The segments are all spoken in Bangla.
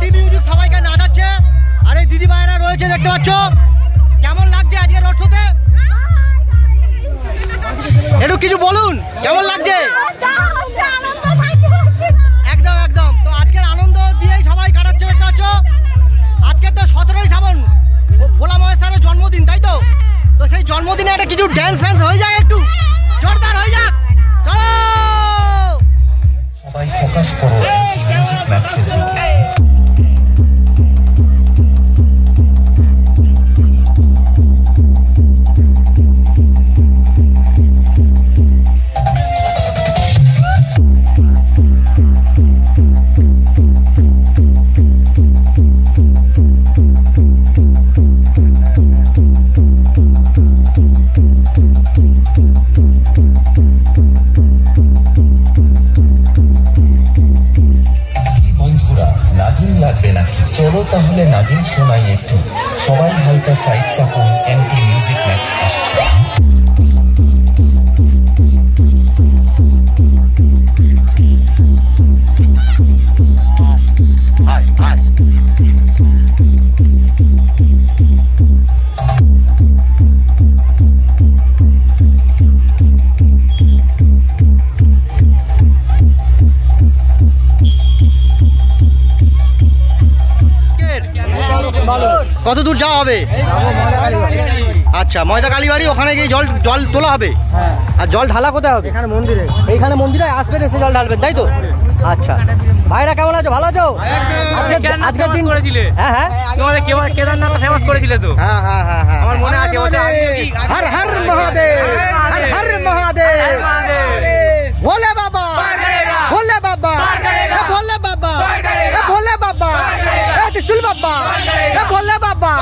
ডি মিউজিক সবাইকে নাচাচ্ছে। আর এই দিদি ভাইরা রয়েছে দেখতে পাচ্ছ। কেমন লাগছে আজকে রোড শোতে? একটু কিছু বলুন, কেমন লাগছে? একদম একদম। তো আজকের আনন্দ দিয়েই সবাই কাটাচ্ছে দেখতে পাচ্ছ। আজকে তো 17ই শ্রাবণ, ভোলা মহেশ্বরের জন্মদিন, তাই তো? তো সেই জন্মদিনে একটা কিছু ড্যান্স ফ্যান্স হয়ে যায়, একটু জোরদার হয়ে যাক। চলো সবাই ফোকাস করো মিউজিক ম্যাক্সের দিকে। চলো তাহলে নাগিন শোনাই একটু। সবাই হালকা সাইড চাপুন, এমটি মিউজিক ম্যাক্স আসছে। কত দূর যাওয়া হবে? আচ্ছা, ময়দা কালীবাড়ি, ওখানে গিয়ে জল তোলা হবে। আর জল ঢালা কোথায় হবে? এখানে মন্দিরে। এইখানে মন্দিরে আসবেন, এসে জল ঢালবেন, তাই তো? আচ্ছা ভাইরা কেমন আছো? ভালো আছো? আজকের দিন করেছিলে? হ্যাঁ হ্যাঁ, তোমাদের কেদারনাথ ফেমাস করেছিলে তো? হ্যাঁ হ্যাঁ হ্যাঁ হ্যাঁ, আমার মনে আছে। হর হর মহাদেব, হর হর মহাদেব, ভোলে বাবা, ভোলে বাবা, ভোলে বাবা, ভোলে বাবা, ত্রিশুল বাবা, ভোলে বাবা।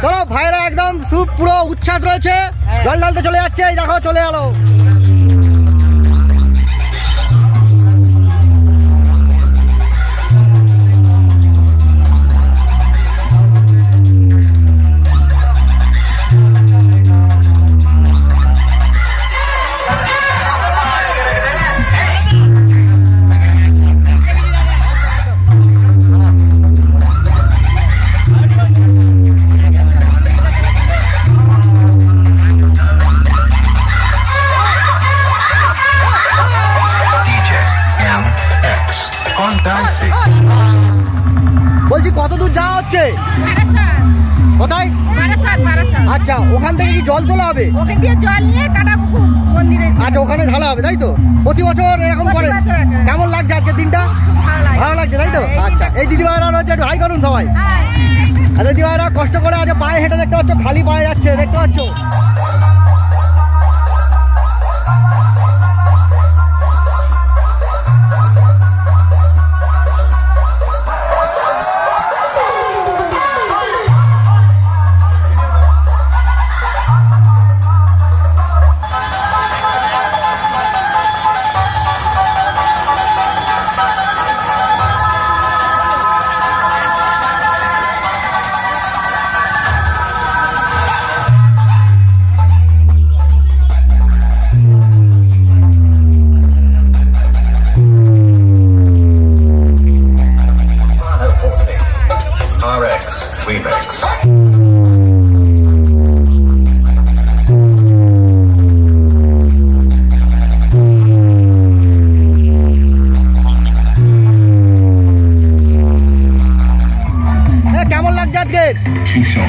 চলো ভাইরা একদম পুরো উচ্ছ্বাস রয়েছে, জল ঢালতে চলে যাচ্ছে। এই দেখো চলে এলো। বলছি কত দূর যাওয়া হচ্ছে? কোথায়? আচ্ছা, ওখান থেকে কি জল তোলা হবে? আচ্ছা, ওখানে ঢালা হবে, তাই তো? প্রতি বছর এরকম করে? কেমন লাগছে আজকের দিনটা? ভালো লাগছে, তাই তো? আচ্ছা, এই দিদিভাইরা রয়েছে, একটু হাই করুন সবাই। আর দিদিভাইরা কষ্ট করে আজ পায়ে হেঁটে দেখতে পাচ্ছ, খালি পায়ে যাচ্ছে দেখতে পাচ্ছ।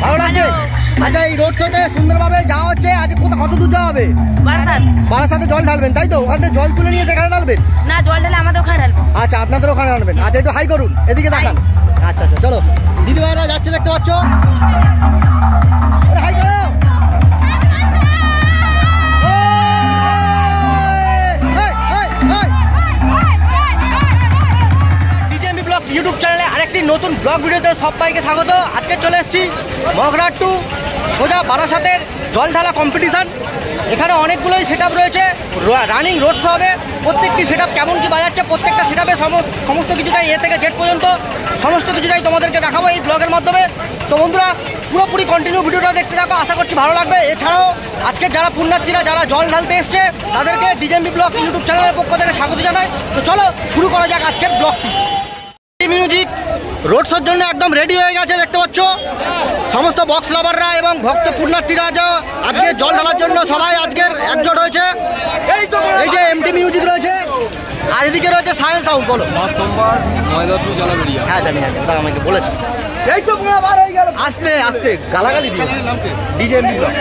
ভালো লাগছে? আচ্ছা, এই রোড শোতে সুন্দরভাবে যাওয়া হচ্ছে। আজ কত দূর যাওয়া হবে? বারাসাতে জল ঢালবেন, তাই তো? ওখানে জল তুলে নিয়ে সেখানে ঢালবেন? না, জল ঢালে আমাদের ওখানে ঢালবেন। আচ্ছা, আপনাদের ওখানে ঢালবেন। আচ্ছা, একটু হাই করুন, এদিকে দেখান। আচ্ছা আচ্ছা, চলো দিদি ভাইরা যাচ্ছে দেখতে পাচ্ছ। হাই করো। ইউটিউব চ্যানেলে আরেকটি নতুন ব্লগ ভিডিওতে সবাইকে স্বাগত। আজকে চলে এসেছি মগরাহাট টু সোজা বারাসাতের জল ঢালা কম্পিটিশান। এখানে অনেকগুলোই সেট আপ রয়েছে, রানিং রোড শো হবে। প্রত্যেকটি সেট আপ কেমন কি বাজাচ্ছে, প্রত্যেকটা সেট আপে সমস্ত কিছুটাই এ থেকে জেড পর্যন্ত সমস্ত কিছুটাই তোমাদেরকে দেখাবো এই ব্লগের মাধ্যমে। তো বন্ধুরা, পুরোপুরি কন্টিনিউ ভিডিওটা দেখতে থাকো, আশা করছি ভালো লাগবে। এছাড়াও আজকে যারা পুণ্যার্থীরা যারা জল ঢালতে এসছে তাদেরকে ডিজেএমবি ব্লগ ইউটিউব চ্যানেলের পক্ষ থেকে স্বাগত জানাই। তো চলো শুরু করা যাক আজকের ব্লগটি। মিউজিক রোড শোর জন্য একদম রেডি হয়ে গেছে দেখতে পাচ্ছ। সমস্ত বক্স লাভাররা এবং ভক্ত পুণ্যার্থীরা যা আজকে জল ঢালার জন্য সবাই আজকের একজোট হয়েছে। এই যে এমটি মিউজিক রয়েছে আর এদিকে রয়েছে সায়েন্স সাউন্ড। বলো সোমবার ময়দাপুর জলাবেরিয়া। হ্যাঁ জানি জানি, ওটা আমাকে বলেছে। আস্তে আস্তে গালাগালি ডিজে এমডি ব্লক।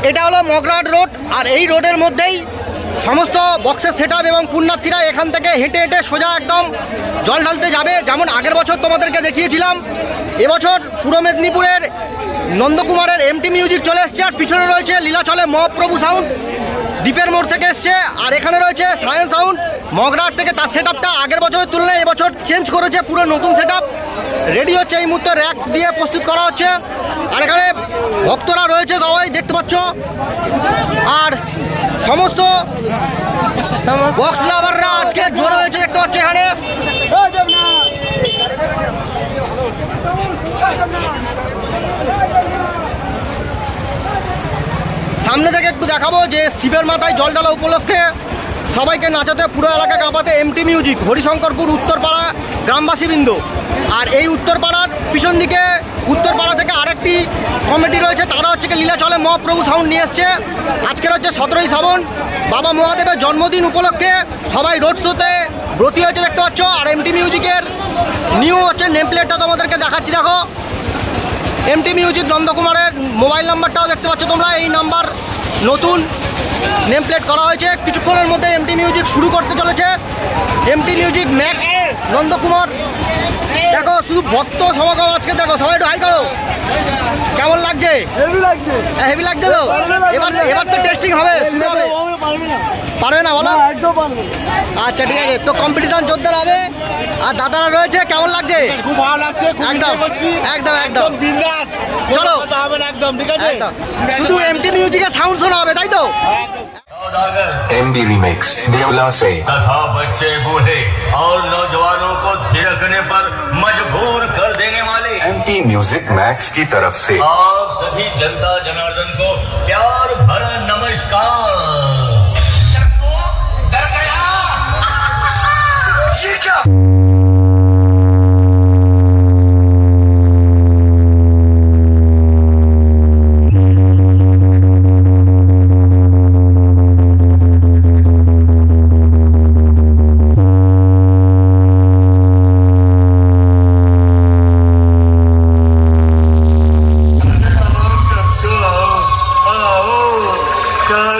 এটা হলো মগরাহাট রোড, আর এই রোডের মধ্যেই সমস্ত বক্সের সেট আপ এবং পুণ্যার্থীরা এখান থেকে হেঁটে হেঁটে সোজা একদম জল ঢালতে যাবে। যেমন আগের বছর তোমাদেরকে দেখিয়েছিলাম, এবছর পূর্ব মেদিনীপুরের নন্দকুমারের এমটি মিউজিক চলে এসছে, আর পিছনে রয়েছে লীলাচলে মহাপ্রভু সাউন্ড, দ্বীপের মোড় থেকে এসছে। আর এখানে রয়েছে সায়েন্স সাউন্ড মগরাহাট থেকে। তার সেট আপটা আগের বছরের তুলনায় এবছর চেঞ্জ করেছে, পুরো নতুন সেট আপ রেডি হচ্ছে, এই মুহূর্তে র্যাক দিয়ে প্রস্তুত করা হচ্ছে। আর এখানে ভক্তরা রয়েছে সবাই দেখতে পাচ্ছ, আর সমস্ত বক্স লাভাররা আজকে জোর হয়েছে দেখতে পাচ্ছ এখানে। সামনে থেকে একটু দেখাবো যে শিবের মাথায় জল ঢালা উপলক্ষে সবাইকে নাচাতে, পুরো এলাকা কাঁপাতে এমটি মিউজিক হরিশঙ্করপুর উত্তরপাড়া গ্রামবাসীবৃন্দ। আর এই উত্তরপাড়ার পিছন দিকে উত্তরপাড়া থেকে আরেকটি কমিটি রয়েছে, তারা হচ্ছে লীলাচলে মহাপ্রভু সাউন্ড নিয়ে এসছে। আজকের হচ্ছে 17ই শ্রাবণ, বাবা মহাদেবের জন্মদিন উপলক্ষে সবাই রোড শোতে ব্রতী হয়েছে দেখতে পাচ্ছ। আর এমটি মিউজিকের নিউ হচ্ছে নেম প্লেটটা তোমাদেরকে দেখাচ্ছি, দেখো এমটি মিউজিক নন্দকুমারের মোবাইল নাম্বারটাও দেখতে পাচ্ছ তোমরা। এই নাম্বার নতুন নেম প্লেট করা হয়েছে। কিছুক্ষণের মধ্যে এমটি মিউজিক শুরু করতে চলেছে। MT music max Nandakumar. দেখো শুধু ভক্ত সমাগম আজকে, দেখো সবাই একটু হাই করো। কেমন লাগছে? হেভি লাগছে। হেভি লাগছে তো? এবার তো টেস্টিং হবে, পারবে না বলো? আচ্ছা ঠিক আছে, তো কম্পিটিশন জোরদার হবে। আর দাদারা রয়েছে, কেমন লাগছে? খুব ভালো লাগছে, একদম একদম একদম বিন্দাস। চলো হবে না, একদম ঠিক আছে। শুধু এমটি মিউজিকের সাউন্ড শোনা হবে, তাই তো? MD Remix देवला से तथा बच्चे बूढ़े और नौजवानों को थिरकने पर मजबूर कर देने वाले MT Music Max की तरफ से आप सभी जनता जनार्दन को प्यार भरा नमस्कार। डर गया? ये क्या?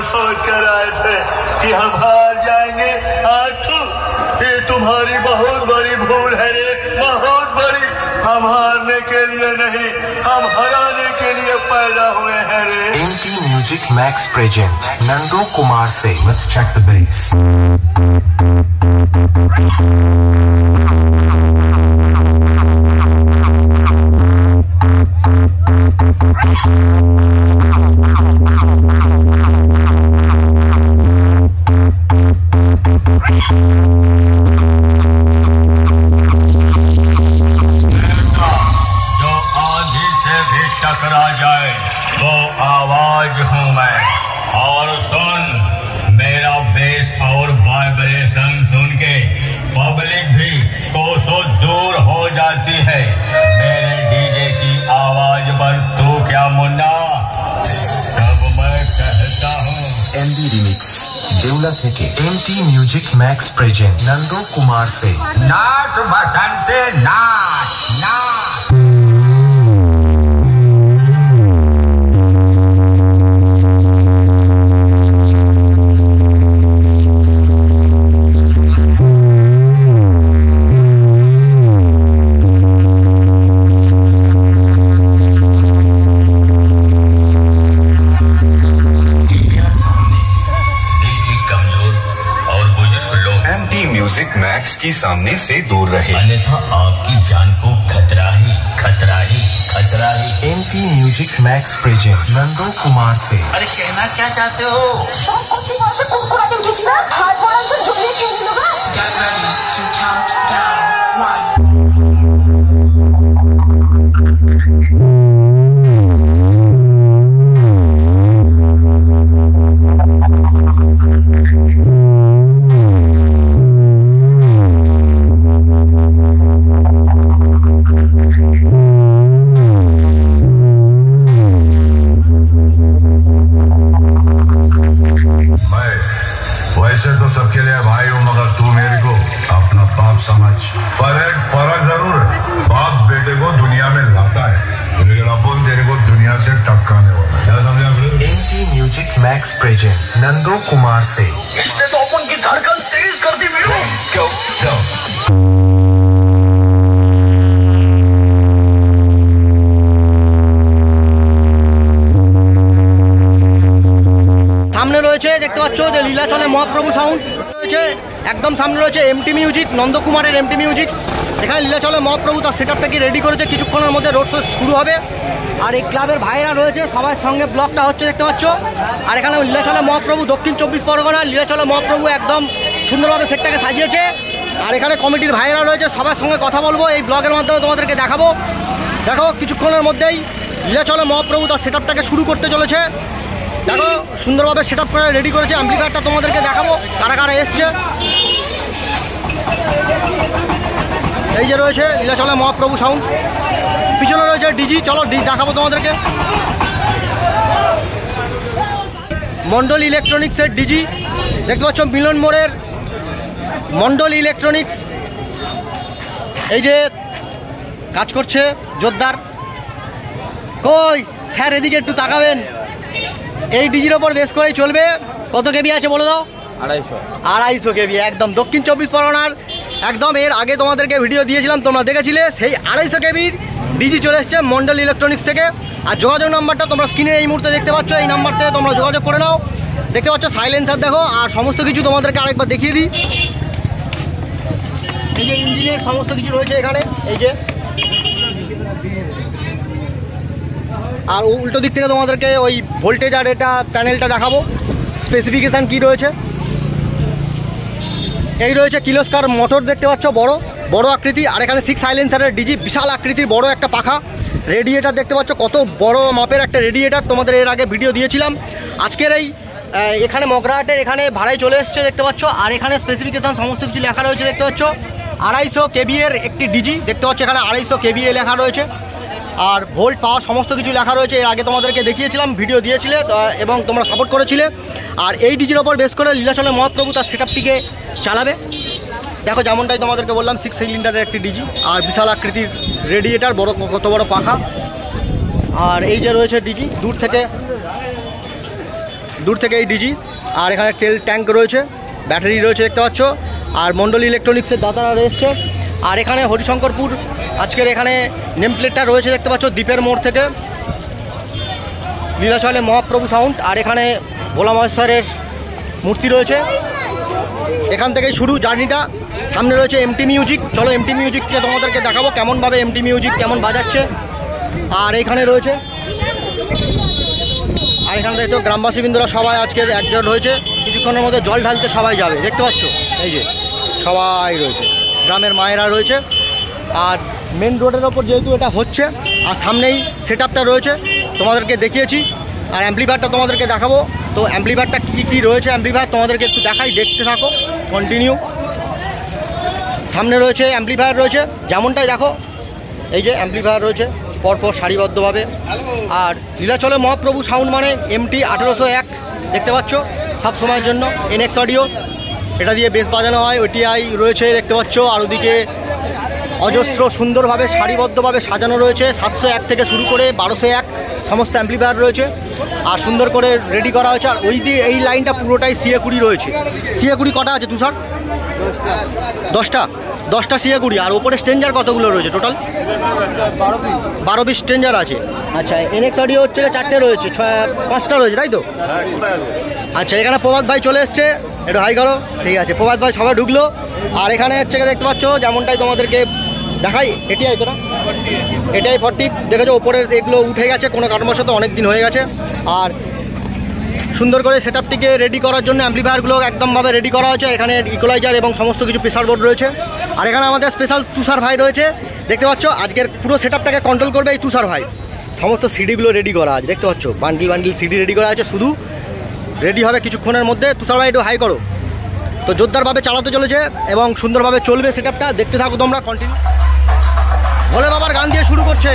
सोच कर आए थे कि हम हार जाएंगे, ये तुम्हारी बहुत बड़ी भूल है रे, बहुत बड़ी। हम हारने के लिए नहीं, हम हराने के लिए पैदा हुए हैं रे। MT Music Max present Nandu Kumar से Let's check the bass। टकरा जाए वो आवाज हूँ मैं। और सुन, मेरा बेस और वाइब्रेशन सुन के पब्लिक भी कोसों दूर हो जाती है। मेरे डीजे की आवाज पर तू क्या मुन्ना? तब मैं कहता हूँ MD Remix देवला থেকে MT Music Max present Nandu Kumar से नाच बसंते नाच नाच। म्यूजिक मैक्स की सामने से दूर रहे, अन्यथा आपकी जान को खतरा ही खतरा ही खतरा ही। MT Music Max present Nandu Kumar से। अरे कहना क्या चाहते हो? समझ, पर एक फर्क जरूर है, बाप बेटे को दुनिया में लाता है, लेकिन अपन तेरे को दुनिया से टपकाने वाला है। क्या समझा? एमटी म्यूजिक मैक्स प्रेजेंट नंदो कुमार से इसने तो अपन की धड़कन तेज कर दी मेरे। সামনে রয়েছে দেখতে পাচ্ছ যে লীলাচলে মহাপ্রভু সাউন্ড রয়েছে, একদম সামনে রয়েছে এমটি মিউজিক, নন্দকুমারের এমটি মিউজিক। এখানে লীলাচলে মহাপ্রভু তার সেটআপটাকে রেডি করেছে, কিছুক্ষণের মধ্যে রোড শো শুরু হবে। আর এই ক্লাবের ভাইরা রয়েছে, সবার সঙ্গে ব্লগটা হচ্ছে দেখতে পাচ্ছ। আর এখানে লীলাচলে মহাপ্রভু দক্ষিণ 24 পরগনা লীলাচলে মহাপ্রভু একদম সুন্দরভাবে সেটটাকে সাজিয়েছে। আর এখানে কমিটির ভাইরা রয়েছে, সবার সঙ্গে কথা বলবো এই ব্লগের মাধ্যমে, তোমাদেরকে দেখাবো। দেখো কিছুক্ষণের মধ্যেই লীলাচলে মহাপ্রভু তার সেটআপটাকে শুরু করতে চলেছে। দেখো সুন্দরভাবে সেট আপ করে রেডি করেছে। অ্যাম্পলিফায়ারটা তোমাদেরকে দেখাবো কারা কারা এসছে। এই যে রয়েছে লীলাচলে মহাপ্রভু সাউন্ড, পিছনে রয়েছে ডিজি, চলো দেখাবো তোমাদেরকে। মন্ডল ইলেকট্রনিক্সের ডিজি দেখতে পাচ্ছ, মিলন মোড়ের মন্ডল ইলেকট্রনিক্স। এই যে কাজ করছে জোরদার। কই স্যার এদিকে একটু তাকাবেন। এই ডিজির ওপর বেশ করেই চলবে। কত কেবি আছে বলে দাও? 250 কেবি, একদম দক্ষিণ 24 পরগনার। একদম এর আগে তোমাদেরকে ভিডিও দিয়েছিলাম, তোমরা দেখেছিলে। সেই 250 কেবির ডিজি চলে এসছে মন্ডল ইলেকট্রনিক্স থেকে। আর যোগাযোগ নাম্বারটা তোমরা স্ক্রিনে এই মুহূর্তে দেখতে পাচ্ছ, এই নাম্বার থেকে তোমরা যোগাযোগ করে নাও। দেখতে পাচ্ছ সাইলেন্সার দেখো, আর সমস্ত কিছু তোমাদেরকে আরেকবার দেখিয়ে দিই। এই যে ইঞ্জিনের সমস্ত কিছু রয়েছে এখানে, এই যে। আর উল্টো দিক থেকে তোমাদেরকে ওই ভোল্টেজ আর এটা প্যানেলটা দেখাবো, স্পেসিফিকেশান কি রয়েছে। এই রয়েছে কিলোস্কার মোটর দেখতে পাচ্ছ, বড় বড় আকৃতি। আর এখানে 6 সাইলেন্সারের ডিজি, বিশাল আকৃতির বড় একটা পাখা। রেডিয়েটার দেখতে পাচ্ছ, কত বড় মাপের একটা রেডিয়েটার, তোমাদের এর আগে ভিডিও দিয়েছিলাম। আজকের এই এখানে মগরাহাটের এখানে ভাড়ায় চলে এসছে দেখতে পাচ্ছ। আর এখানে স্পেসিফিকেশান সমস্ত কিছু লেখা রয়েছে দেখতে পাচ্ছ। 250 কেবি এর একটি ডিজি দেখতে পাচ্ছ, এখানে 250 কেবি লেখা রয়েছে। আর ভোল্ট পাওয়ার সমস্ত কিছু লেখা রয়েছে, এর আগে তোমাদেরকে দেখিয়েছিলাম, ভিডিও দিয়েছিলে এবং তোমরা সাপোর্ট করেছিলে। আর এই ডিজির ওপর বেস করে লীলাচলে মহাপ্রভু তার সেটআপটিকে চালাবে। দেখো যেমনটাই তোমাদেরকে বললাম, 6 সিলিন্ডারের একটি ডিজি, আর বিশাল আকৃতির রেডিয়েটার, বড় কত বড় পাখা। আর এই যে রয়েছে ডিজি, দূর থেকে এই ডিজি। আর এখানে তেল ট্যাঙ্ক রয়েছে, ব্যাটারি রয়েছে দেখতে পাচ্ছ। আর মন্ডল ইলেকট্রনিক্সের দাদারা রয়েছে। আর এখানে হরিশঙ্করপুর আজকের এখানে নেম প্লেটটা রয়েছে দেখতে পাচ্ছ, দ্বীপের মোড় থেকে লীলাচলে মহাপ্রভু সাউন্ড। আর এখানে ভোলা মহেশ্বরের মূর্তি রয়েছে। এখান থেকেই শুরু জার্নিটা। সামনে রয়েছে এমটি মিউজিক, চলো এমটি মিউজিককে তোমাদেরকে দেখাবো কেমনভাবে এমটি মিউজিক কেমন বাজাচ্ছে। আর এখানে রয়েছে, আর এখানে দেখছো গ্রামবাসী বিন্দুরা সবাই আজকের একজোট হয়েছে। কিছুক্ষণের মধ্যে জল ঢালতে সবাই যাবে দেখতে পাচ্ছ, এই যে সবাই রয়েছে, গ্রামের মায়েরা রয়েছে। আর মেন রোডের ওপর যেহেতু এটা হচ্ছে, আর সামনেই সেটআপটা রয়েছে, তোমাদেরকে দেখিয়েছি। আর অ্যাম্পলিফায়ারটা তোমাদেরকে দেখাবো। তো অ্যাম্পলিফায়ারটা কী রয়েছে, অ্যাম্পলিফায়ার তোমাদেরকে একটু দেখাই, দেখতে থাকো কন্টিনিউ। সামনে রয়েছে অ্যাম্পলিফায়ার রয়েছে, যেমনটাই দেখো, এই যে অ্যাম্পলিফায়ার রয়েছে পরপর সারিবদ্ধভাবে। আর লীলাচলে মহাপ্রভু সাউন্ড মানে এমটি 1801 দেখতে পাচ্ছ, সব সময়ের জন্য NX অডিও, এটা দিয়ে বেস বাজানো হয়। ওটিআই রয়েছে দেখতে পাচ্ছ। আর ওদিকে অজস্র সুন্দরভাবে সারিবদ্ধভাবে সাজানো রয়েছে, 701 থেকে শুরু করে 1201 সমস্ত অ্যাম্পলিফায়ার রয়েছে। আর সুন্দর করে রেডি করা হয়েছে। আর ওই দিয়ে এই লাইনটা পুরোটাই CA20 রয়েছে। CA20 কটা আছে তুষার? 10টা CA20। আর ওপরে স্ট্রেঞ্জার কতগুলো রয়েছে টোটাল? 12 স্ট্রেঞ্জার আছে। আচ্ছা, NX অডিও হচ্ছে 4টে রয়েছে, 5টা রয়েছে তাই তো? আচ্ছা, এখানে প্রভাত ভাই চলে এসছে, একটু হাই করো। ঠিক আছে, প্রভাত ভাই সবাই ঢুকলো। আর এখানে হচ্ছে দেখতে পাচ্ছ, যেমনটাই তোমাদেরকে দেখাই, এটিআই তো না, এটিআই 40 দেখেছো, ওপরের এগুলো উঠে গেছে কোনো কারণবশত, অনেক দিন হয়ে গেছে। আর সুন্দর করে সেটআপটিকে রেডি করার জন্য অ্যাম্পলিফায়ারগুলো একদমভাবে রেডি করা হয়েছে। এখানে ইকুয়ালাইজার এবং সমস্ত কিছু প্রেসার বোর্ড রয়েছে। আর এখানে আমাদের স্পেশাল তুষার ভাই রয়েছে দেখতে পাচ্ছ, আজকের পুরো সেটআপটাকে কন্ট্রোল করবে এই তুষার ভাই। সমস্ত সিডিগুলো রেডি করা আছে দেখতে পাচ্ছ, বান্ডিল সিডি রেডি করা আছে, শুধু রেডি হবে কিছুক্ষণের মধ্যে। তুষার ভাই একটু হাই করো। তো জোরদারভাবে চালাতে চলেছে এবং সুন্দরভাবে চলবে সেটআপটা, দেখতে থাকো তোমরা কন্টিনিউ। ভোলে বাবার গান দিয়ে শুরু করছে।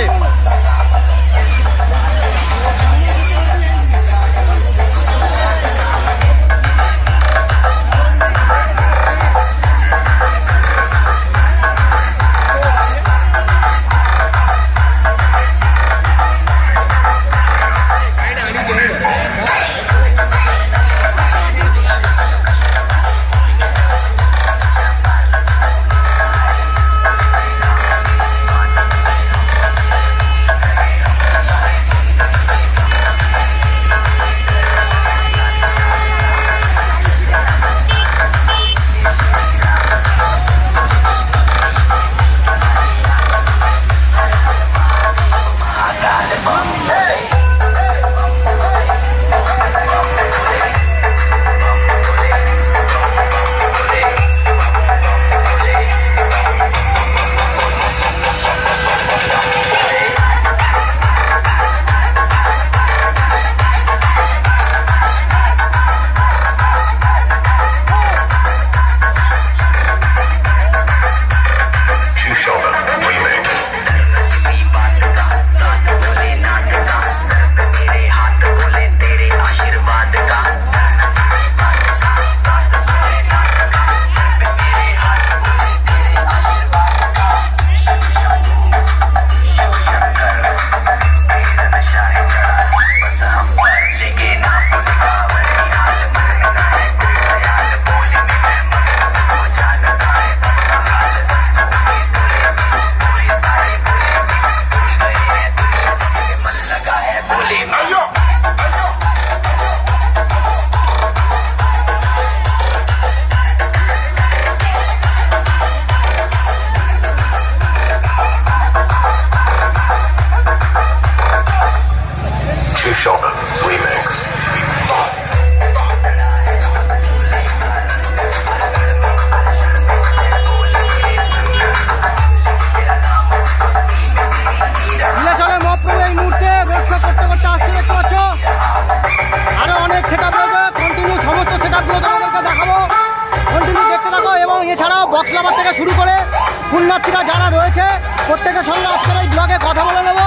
পুণ্যার্থীরা যারা রয়েছে প্রত্যেকের সঙ্গে আজকের এই ব্লগে কথা বলে নেবো।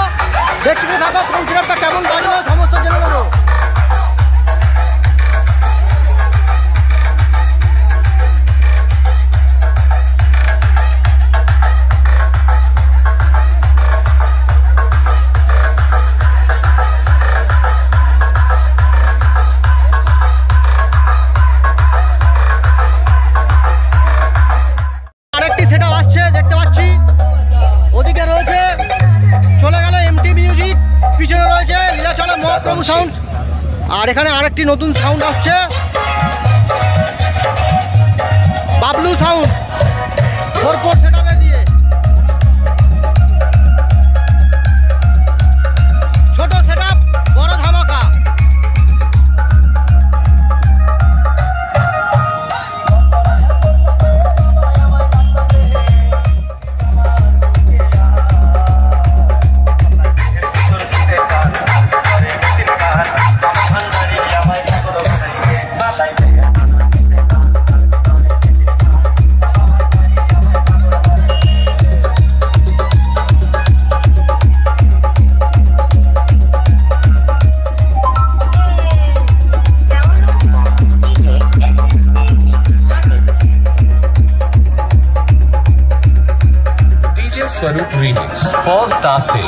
দেখতে থাকো কোন সিনেমাটা কেমন বাজলো সমস্ত জেনে নেবো। সাউন্ড আর এখানে আরেকটি নতুন সাউন্ড আসছে বাবলু সাউন্ড 4 সেটআপে দিয়ে ছোট সেটআপ বড় ধামাকা। Swaroop Remix for Tase.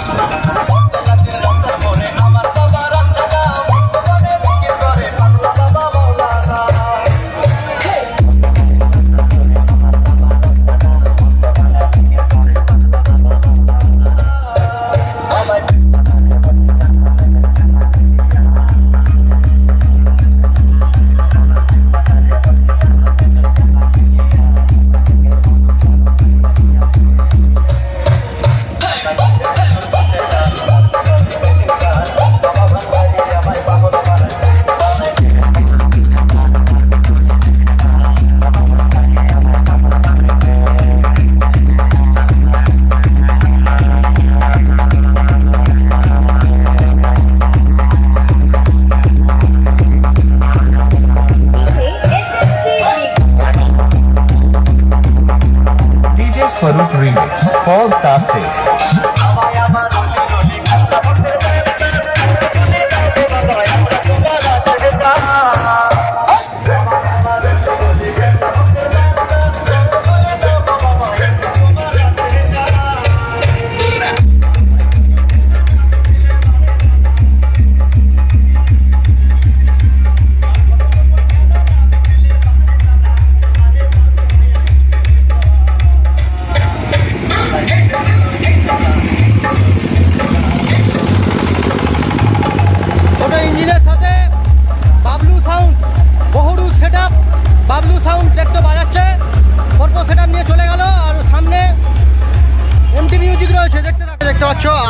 Swaroop Remix for Tase.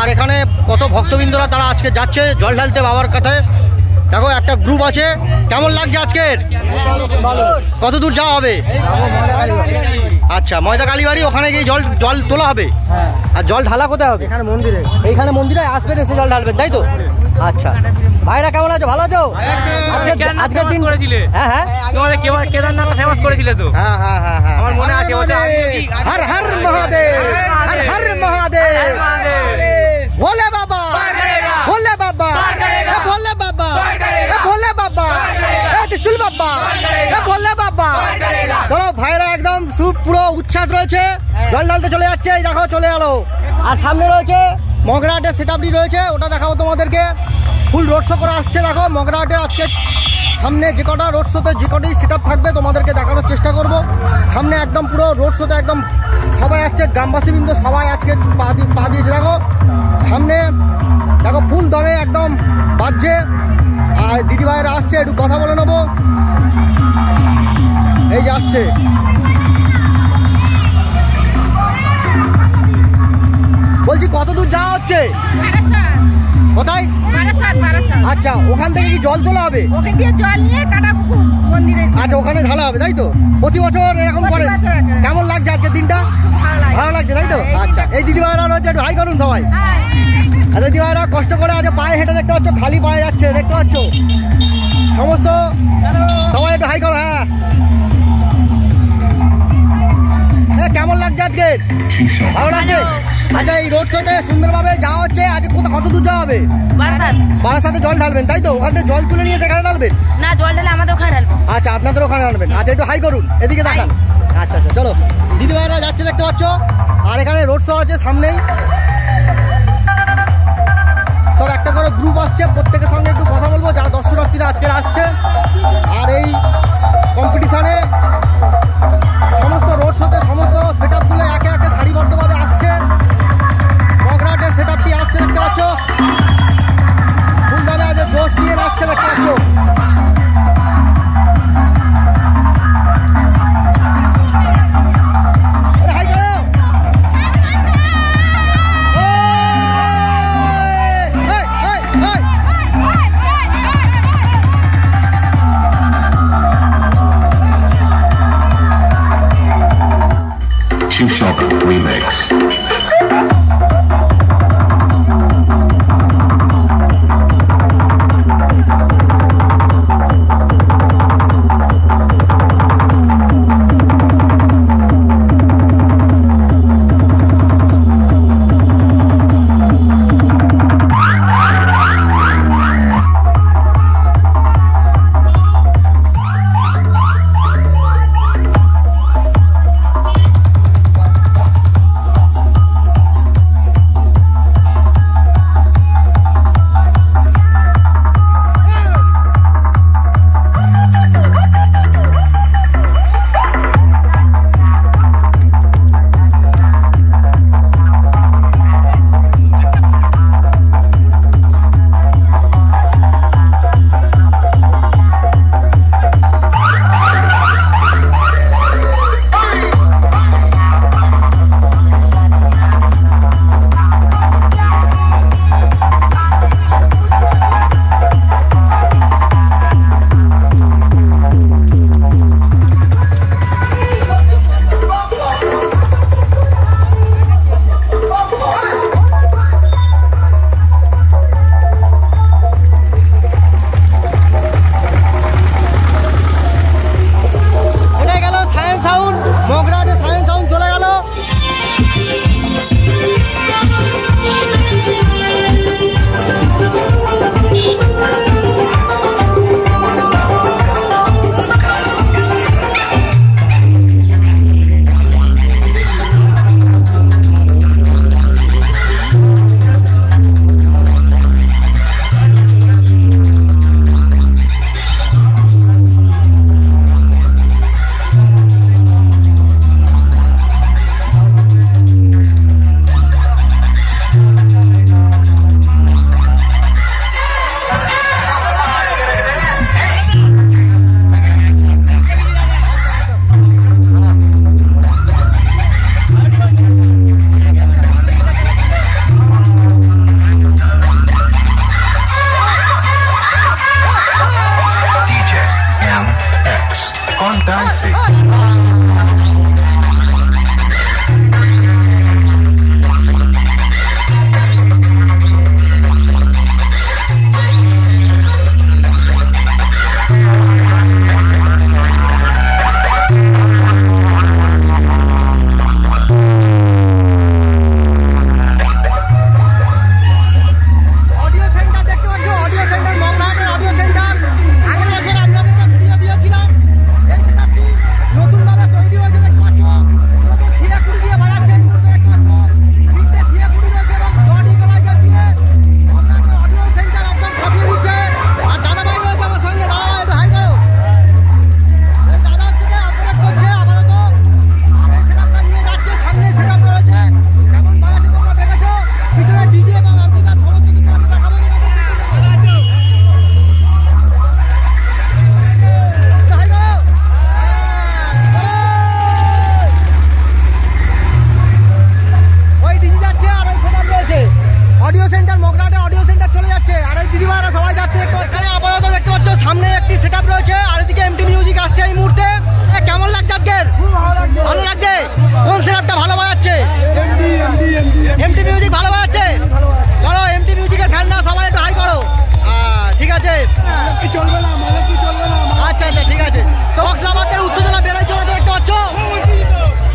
আর এখানে কত ভক্তবৃন্দরা তারা আজকে যাচ্ছে জল ঢালতে বাবার কাছে। দেখো একটা গ্রুপ আছে। কেমন লাগছে আজকের? কত দূর যাওয়া হবে? আচ্ছা, ময়দা কালীবাড়ি ওখানে গিয়ে জল তোলা হবে। আর জল ঢালা কোথায় হবে? এইখানে মন্দিরে আসবেন, এসে জল ঢালবেন, তাই তো? আচ্ছা ভাইরা কেমন আছো? ভালো আছো? আজকের দিন হ্যাঁ তোমাদের কেদারনাথ ফেমাস করেছিলে তো? হ্যাঁ হ্যাঁ হ্যাঁ হ্যাঁ আমার মনে আছে। হর হর মহাদেব, হর হর মহাদেব, ভোলে বাবা, ভোলে বাবা, ভোলে বাবা, ভোলে বাবা, ত্রিশুল বাবা, ভোলে বাবা। চলো ভাইরা একদম পুরো উচ্ছ্বাস রয়েছে, জল ঢালতে চলে যাচ্ছে। এই দেখো চলে গেল। আর সামনে রয়েছে মগরাহাটের সেটআপটি রয়েছে, ওটা দেখাবো তোমাদেরকে। ফুল রোড শো করে আসছে। দেখো মগরাহাটের আজকে সামনে যে কটা রোড শোতে যে কটাই সেটআপ থাকবে তোমাদেরকে দেখানোর চেষ্টা করব। সামনে একদম পুরো রোড শোতে একদম সবাই আসছে, গ্রামবাসীবৃন্দ সবাই আজকে পা দিয়েছে। দেখো সামনে দেখো ফুল দমে একদম বাজছে। আর দিদিভাইরা আসছে, একটু কথা বলে নেবো। এই যে আসছে, বলছি কত দূর যাওয়া হচ্ছে? কোথায়? আচ্ছা, ওখান থেকে কি জল তোলা হবে? আচ্ছা, ওখানে ঢালা হবে, তাই তো? প্রতি বছর এরকম করে? কেমন লাগছে আজকের দিনটা? ভালো লাগছে, তাই তো? আচ্ছা, এই দিদিভাইরা রয়েছে, একটু হাই করুন সবাই। আর দিদিভাইরা কষ্ট করে আজ পায়ে হেঁটে, দেখতে পাচ্ছ খালি পায়ে যাচ্ছে, দেখতে পাচ্ছ সমস্ত। সবাই একটু হাই করো। হ্যাঁ কেমন লাগছে আজকে? ভালো লাগছে? আচ্ছা এই রোড শোতে সুন্দরভাবে যাওয়া হচ্ছে, আজকে কত দূর যাওয়া হবে? বারাসাতে জল ঢালবেন তাই তো? ওখান থেকে জল তুলে নিয়ে সেখানে ঢালবেন? না, জল ঢালে আমাদের ওখানে ঢালবো। আচ্ছা আপনাদের ওখানে আনবেন। আচ্ছা একটু হাই করুন, এদিকে দেখান। আচ্ছা আচ্ছা চলো, দিদিভাইরা যাচ্ছে দেখতে পাচ্ছ। আর এখানে রোড শো আছে সামনেই, সব একটা করে গ্রুপ আসছে, প্রত্যেকের সঙ্গে একটু কথা বলবো যারা দর্শনার্থীরা আজকে আসছে। আর এই কম্পিটিশনে সমস্ত রোড শোতে সমস্ত সেট আপগুলো একে একে সারিবদ্ধভাবে আসছে। মগরাটের সেট আপটি আসছে দেখতে পাচ্ছ, ফুলভাবে আজ জোশ নিয়ে আসছে দেখতে পাচ্ছ। Shubh Remix.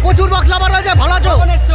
প্রচুর বক্সলা আছে? ভালো আছো?